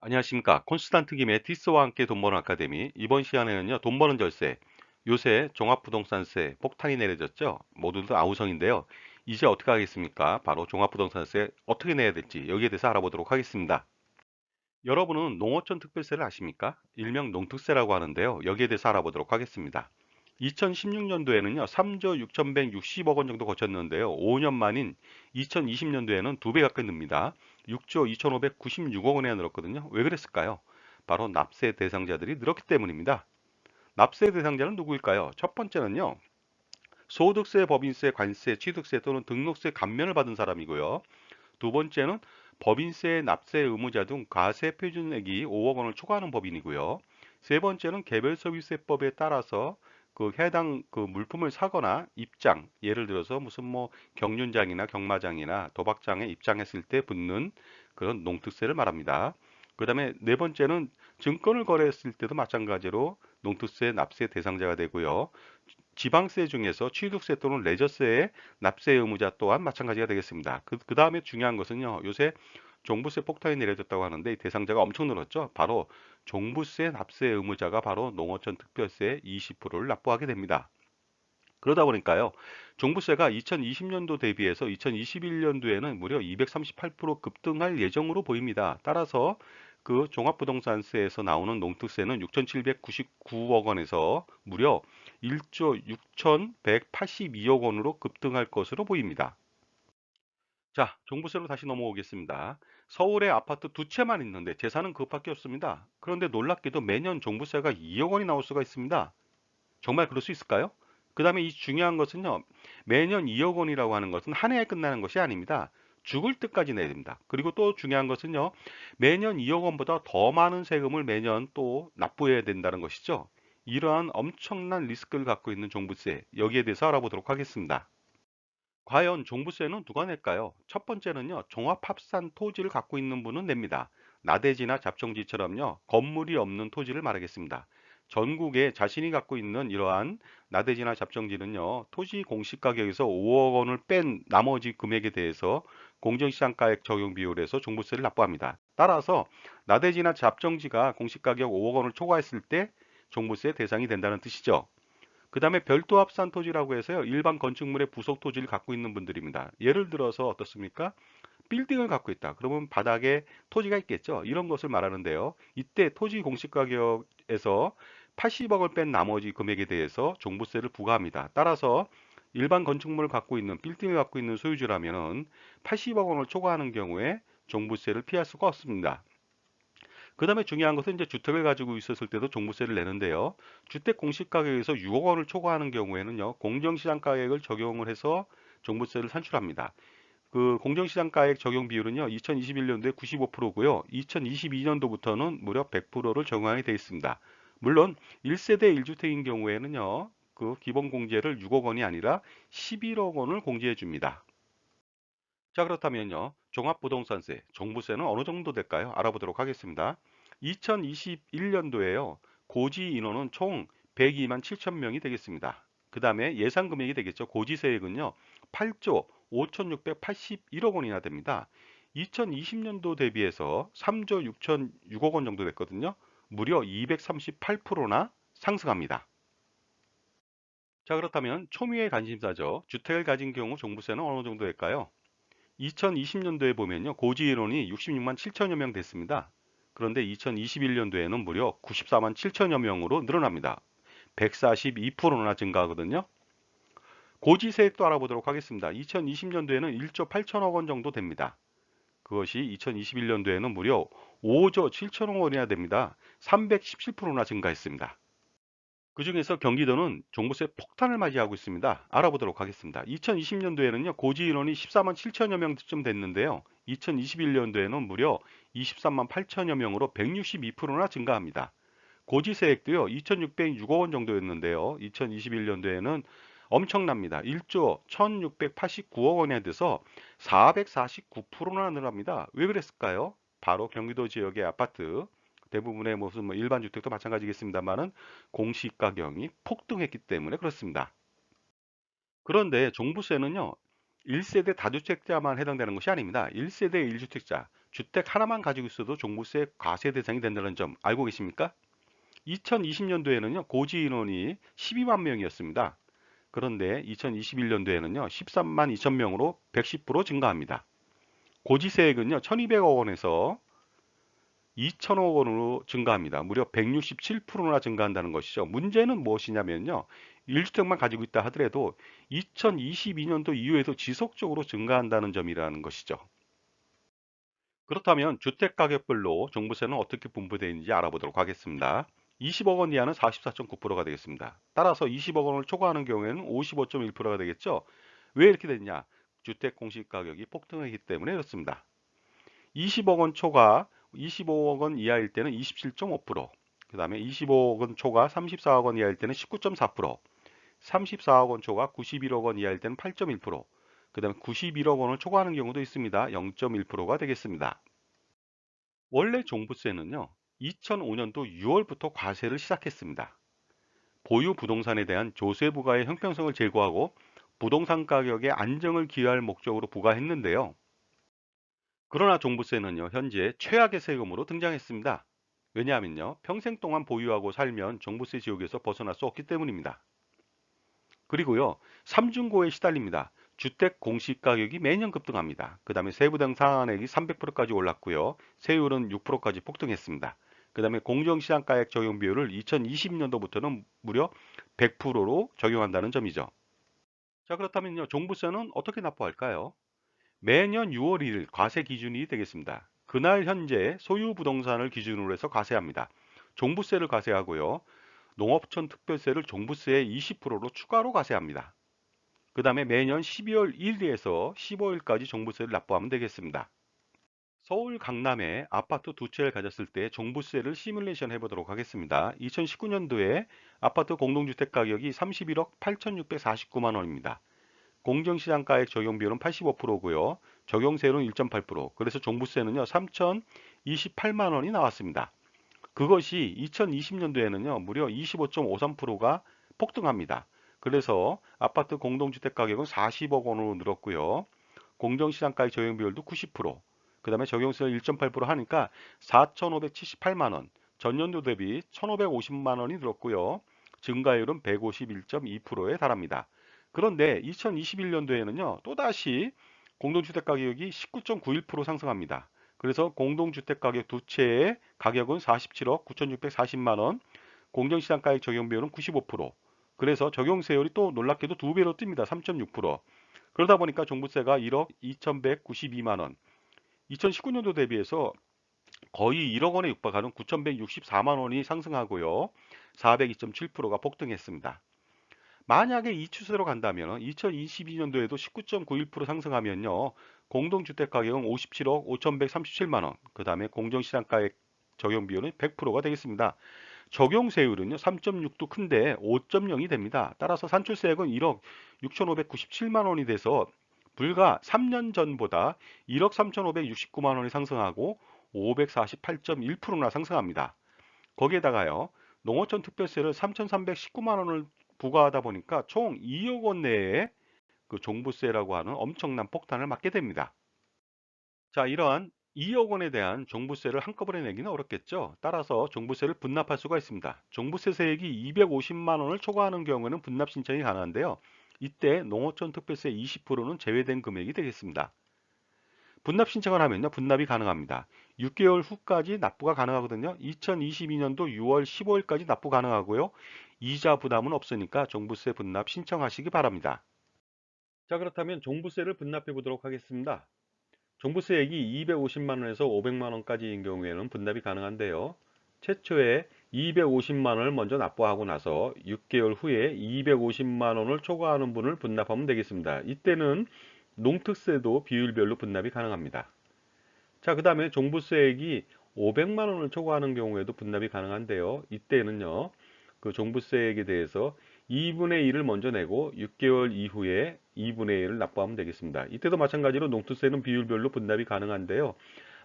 안녕하십니까. 콘스탄트 김의 티스와 함께 돈 버는 아카데미. 이번 시간에는요, 돈 버는 절세. 요새 종합부동산세 폭탄이 내려졌죠? 모두들 아우성인데요. 이제 어떻게 하겠습니까? 바로 종합부동산세 어떻게 내야 될지 여기에 대해서 알아보도록 하겠습니다. 여러분은 농어촌 특별세를 아십니까? 일명 농특세라고 하는데요. 여기에 대해서 알아보도록 하겠습니다. 2016년도에는요, 3조 6,160억 원 정도 거쳤는데요. 5년 만인 2020년도에는 2배 가까이 늡니다. 6조 2,596억 원이나 늘었거든요. 왜 그랬을까요? 바로 납세 대상자들이 늘었기 때문입니다. 납세 대상자는 누구일까요? 첫 번째는요, 소득세, 법인세, 관세, 취득세 또는 등록세 감면을 받은 사람이고요. 두 번째는 법인세, 납세 의무자 등 과세 표준액이 5억 원을 초과하는 법인이고요. 세 번째는 개별서비스세법에 따라서 그 해당 그 물품을 사거나 입장, 예를 들어서 무슨 뭐 경륜장이나 경마장이나 도박장에 입장했을 때 붙는 그런 농특세를 말합니다. 그 다음에 네 번째는 증권을 거래했을 때도 마찬가지로 농특세 납세 대상자가 되고요. 지방세 중에서 취득세 또는 레저세의 납세 의무자 또한 마찬가지가 되겠습니다. 그 다음에 중요한 것은요. 요새 종부세 폭탄이 내려졌다고 하는데 이 대상자가 엄청 늘었죠. 바로 종부세 납세 의무자가 바로 농어촌 특별세 20%를 납부하게 됩니다. 그러다 보니까요. 종부세가 2020년도 대비해서 2021년도에는 무려 238% 급등할 예정으로 보입니다. 따라서 그 종합부동산세에서 나오는 농특세는 6,799억 원에서 무려 1조 6,182억 원으로 급등할 것으로 보입니다. 자, 종부세로 다시 넘어오겠습니다. 서울에 아파트 두 채만 있는데 재산은 그것밖에 없습니다. 그런데 놀랍게도 매년 종부세가 2억 원이 나올 수가 있습니다. 정말 그럴 수 있을까요? 그 다음에 이 중요한 것은요, 매년 2억 원이라고 하는 것은 한 해에 끝나는 것이 아닙니다. 죽을 때까지 내야 됩니다. 그리고 또 중요한 것은요, 매년 2억 원보다 더 많은 세금을 매년 또 납부해야 된다는 것이죠. 이러한 엄청난 리스크를 갖고 있는 종부세, 여기에 대해서 알아보도록 하겠습니다. 과연 종부세는 누가 낼까요? 첫 번째는요, 종합합산 토지를 갖고 있는 분은 냅니다. 나대지나 잡정지처럼요, 건물이 없는 토지를 말하겠습니다. 전국에 자신이 갖고 있는 이러한 나대지나 잡정지는요, 토지 공시가격에서 5억 원을 뺀 나머지 금액에 대해서 공정시장가액 적용 비율에서 종부세를 납부합니다. 따라서 나대지나 잡정지가 공시가격 5억 원을 초과했을 때 종부세 대상이 된다는 뜻이죠. 그 다음에 별도 합산 토지라고 해서요. 일반 건축물의 부속 토지를 갖고 있는 분들입니다. 예를 들어서 어떻습니까? 빌딩을 갖고 있다. 그러면 바닥에 토지가 있겠죠. 이런 것을 말하는데요. 이때 토지 공시가격에서 80억을 뺀 나머지 금액에 대해서 종부세를 부과합니다. 따라서 일반 건축물을 갖고 있는 빌딩을 갖고 있는 소유주라면은 80억 원을 초과하는 경우에 종부세를 피할 수가 없습니다. 그 다음에 중요한 것은 이제 주택을 가지고 있었을 때도 종부세를 내는데요. 주택 공시가격에서 6억 원을 초과하는 경우에는요, 공정시장가액을 적용을 해서 종부세를 산출합니다. 그 공정시장가액 적용 비율은요, 2021년도에 95%고요, 2022년도부터는 무려 100%를 적용하게 되어 있습니다. 물론 1세대 1주택인 경우에는요, 그 기본 공제를 6억 원이 아니라 11억 원을 공제해 줍니다. 자, 그렇다면요. 종합부동산세, 종부세는 어느 정도 될까요? 알아보도록 하겠습니다. 2021년도에요. 고지 인원은 총 102만 7천 명이 되겠습니다. 그 다음에 예상 금액이 되겠죠. 고지세액은요. 8조 5,681억 원이나 됩니다. 2020년도 대비해서 3조 6,006억 원 정도 됐거든요. 무려 238%나 상승합니다. 자, 그렇다면 초미의 관심사죠. 주택을 가진 경우 종부세는 어느 정도 될까요? 2020년도에 보면요. 고지 인원이 66만 7천여 명 됐습니다. 그런데 2021년도에는 무려 94만 7천여 명으로 늘어납니다. 142%나 증가하거든요. 고지세액도 알아보도록 하겠습니다. 2020년도에는 1조 8천억 원 정도 됩니다. 그것이 2021년도에는 무려 5조 7천억 원이나 됩니다. 317%나 증가했습니다. 그중에서 경기도는 종부세 폭탄을 맞이하고 있습니다. 알아보도록 하겠습니다. 2020년도에는요, 고지 인원이 14만 7천여 명쯤 됐는데요. 2021년도에는 무려 23만 8천여 명으로 162%나 증가합니다. 고지세액도요, 2,606억 원 정도였는데요. 2021년도에는 엄청납니다. 1조 1,689억 원에 돼서 449%나 늘어납니다. 왜 그랬을까요? 바로 경기도 지역의 아파트 대부분의 무슨 뭐 일반 주택도 마찬가지겠습니다만은 공시가격이 폭등했기 때문에 그렇습니다. 그런데 종부세는요, 1세대 다주택자만 해당되는 것이 아닙니다. 1세대 1주택자, 주택 하나만 가지고 있어도 종부세 과세 대상이 된다는 점 알고 계십니까? 2020년도에는요, 고지 인원이 12만 명이었습니다. 그런데 2021년도에는요, 13만 2천 명으로 110% 증가합니다. 고지세액은요, 1200억 원에서 2천억 원으로 증가합니다. 무려 167%나 증가한다는 것이죠. 문제는 무엇이냐면요. 1주택만 가지고 있다 하더라도 2022년도 이후에도 지속적으로 증가한다는 점이라는 것이죠. 그렇다면 주택 가격별로 종부세는 어떻게 분포되어 있는지 알아보도록 하겠습니다. 20억 원 이하는 44.9%가 되겠습니다. 따라서 20억 원을 초과하는 경우에는 55.1%가 되겠죠. 왜 이렇게 됐냐? 주택 공시가격이 폭등하기 때문에 그렇습니다. 20억 원 초과 25억 원 이하일 때는 27.5%, 그 다음에 25억 원 초과 34억 원 이하일 때는 19.4%, 34억 원 초과 91억 원 이하일 때는 8.1%, 그 다음에 91억 원을 초과하는 경우도 있습니다. 0.1%가 되겠습니다. 원래 종부세는요, 2005년도 6월부터 과세를 시작했습니다. 보유 부동산에 대한 조세 부과의 형평성을 제고하고 부동산 가격의 안정을 기여할 목적으로 부과했는데요. 그러나 종부세는요, 현재 최악의 세금으로 등장했습니다. 왜냐하면요, 평생 동안 보유하고 살면 종부세 지옥에서 벗어날 수 없기 때문입니다. 그리고요, 삼중고에 시달립니다. 주택 공시가격이 매년 급등합니다. 그 다음에 세부담 상한액이 300%까지 올랐고요. 세율은 6%까지 폭등했습니다. 그 다음에 공정시장가액 적용 비율을 2020년도부터는 무려 100%로 적용한다는 점이죠. 자, 그렇다면요, 종부세는 어떻게 납부할까요? 매년 6월 1일 과세 기준이 되겠습니다. 그날 현재 소유 부동산을 기준으로 해서 과세합니다. 종부세를 과세하고요. 농업촌 특별세를 종부세의 20%로 추가로 과세합니다. 그 다음에 매년 12월 1일에서 15일까지 종부세를 납부하면 되겠습니다. 서울 강남에 아파트 두 채를 가졌을 때 종부세를 시뮬레이션 해보도록 하겠습니다. 2019년도에 아파트 공동주택 가격이 31억 8,649만 원입니다. 공정시장가액 적용 비율은 85%고요. 적용세율은 1.8%. 그래서 종부세는요, 3,028만 원이 나왔습니다. 그것이 2020년도에는요, 무려 25.53%가 폭등합니다. 그래서 아파트 공동주택 가격은 40억 원으로 늘었고요. 공정시장가액 적용 비율도 90%, 그 다음에 적용세율 1.8% 하니까 4,578만 원, 전년도 대비 1,550만 원이 늘었고요. 증가율은 151.2%에 달합니다. 그런데 2021년도에는요, 또다시 공동주택 가격이 19.91% 상승합니다. 그래서 공동주택 가격 두 채의 가격은 47억 9,640만 원, 공정시장가액 적용 비율은 95%. 그래서 적용세율이 또 놀랍게도 두 배로 뜹니다. 3.6%. 그러다 보니까 종부세가 1억 2,192만 원, 2019년도 대비해서 거의 1억 원에 육박하는 9,164만 원이 상승하고요. 402.7%가 폭등했습니다. 만약에 이 추세로 간다면 2022년도에도 19.91% 상승하면요. 공동주택 가격은 57억 5,137만 원, 그 다음에 공정시장가액 적용 비율은 100%가 되겠습니다. 적용세율은요, 3.6도 큰데 5.0이 됩니다. 따라서 산출세액은 1억 6,597만 원이 돼서 불과 3년 전보다 1억 3,569만 원이 상승하고 548.1%나 상승합니다. 거기에다가요, 농어촌 특별세를 3,319만 원을 부과하다 보니까 총 2억 원 내에 그 종부세라고 하는 엄청난 폭탄을 맞게 됩니다. 자, 이러한 2억 원에 대한 종부세를 한꺼번에 내기는 어렵겠죠. 따라서 종부세를 분납할 수가 있습니다. 종부세 세액이 250만 원을 초과하는 경우에는 분납 신청이 가능한데요. 이때 농어촌 특별세 20%는 제외된 금액이 되겠습니다. 분납 신청을 하면요, 분납이 가능합니다. 6개월 후까지 납부가 가능하거든요. 2022년도 6월 15일까지 납부 가능하고요. 이자 부담은 없으니까 종부세 분납 신청하시기 바랍니다. 자, 그렇다면 종부세를 분납해 보도록 하겠습니다. 종부세액이 250만 원에서 500만 원까지인 경우에는 분납이 가능한데요. 최초에 250만 원을 먼저 납부하고 나서 6개월 후에 250만 원을 초과하는 분을 분납하면 되겠습니다. 이때는 농특세도 비율별로 분납이 가능합니다. 자, 그 다음에 종부세액이 500만 원을 초과하는 경우에도 분납이 가능한데요. 이때는요, 그 종부세액에 대해서 2분의 1을 먼저 내고 6개월 이후에 2분의 1을 납부하면 되겠습니다. 이때도 마찬가지로 농특세는 비율별로 분납이 가능한데요.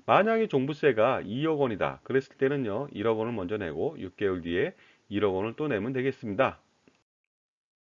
만약에 종부세가 2억 원이다. 그랬을 때는요, 1억 원을 먼저 내고 6개월 뒤에 1억 원을 또 내면 되겠습니다.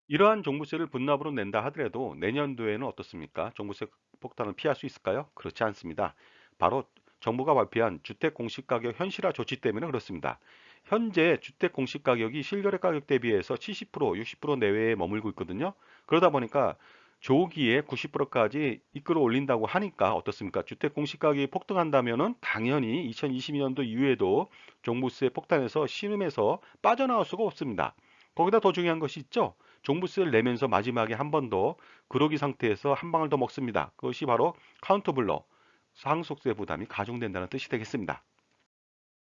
이러한 종부세를 분납으로 낸다 하더라도 내년도에는 어떻습니까? 종부세 폭탄을 피할 수 있을까요? 그렇지 않습니다. 바로 정부가 발표한 주택 공시가격 현실화 조치 때문에 그렇습니다. 현재 주택 공시가격이 실거래 가격 대비해서 70%, 60% 내외에 머물고 있거든요. 그러다 보니까 조기에 90%까지 이끌어 올린다고 하니까 어떻습니까? 주택 공시가격이 폭등한다면은 당연히 2022년도 이후에도 종부세 폭탄에서 신음에서 빠져나올 수가 없습니다. 거기다 더 중요한 것이 있죠. 종부세를 내면서 마지막에 한 번 더 그러기 상태에서 한 방울 더 먹습니다. 그것이 바로 카운터 블러, 상속세 부담이 가중된다는 뜻이 되겠습니다.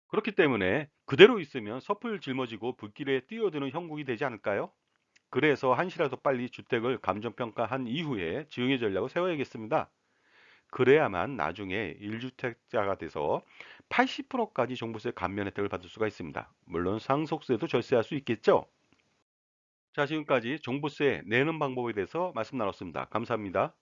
그렇기 때문에 그대로 있으면 섣불 짊어지고 불길에 뛰어드는 형국이 되지 않을까요? 그래서 한시라도 빨리 주택을 감정평가한 이후에 지응의 전략을 세워야겠습니다. 그래야만 나중에 1주택자가 돼서 80%까지 종부세 감면 혜택을 받을 수가 있습니다. 물론 상속세도 절세할 수 있겠죠? 자, 지금까지 종부세 내는 방법에 대해서 말씀 나눴습니다. 감사합니다.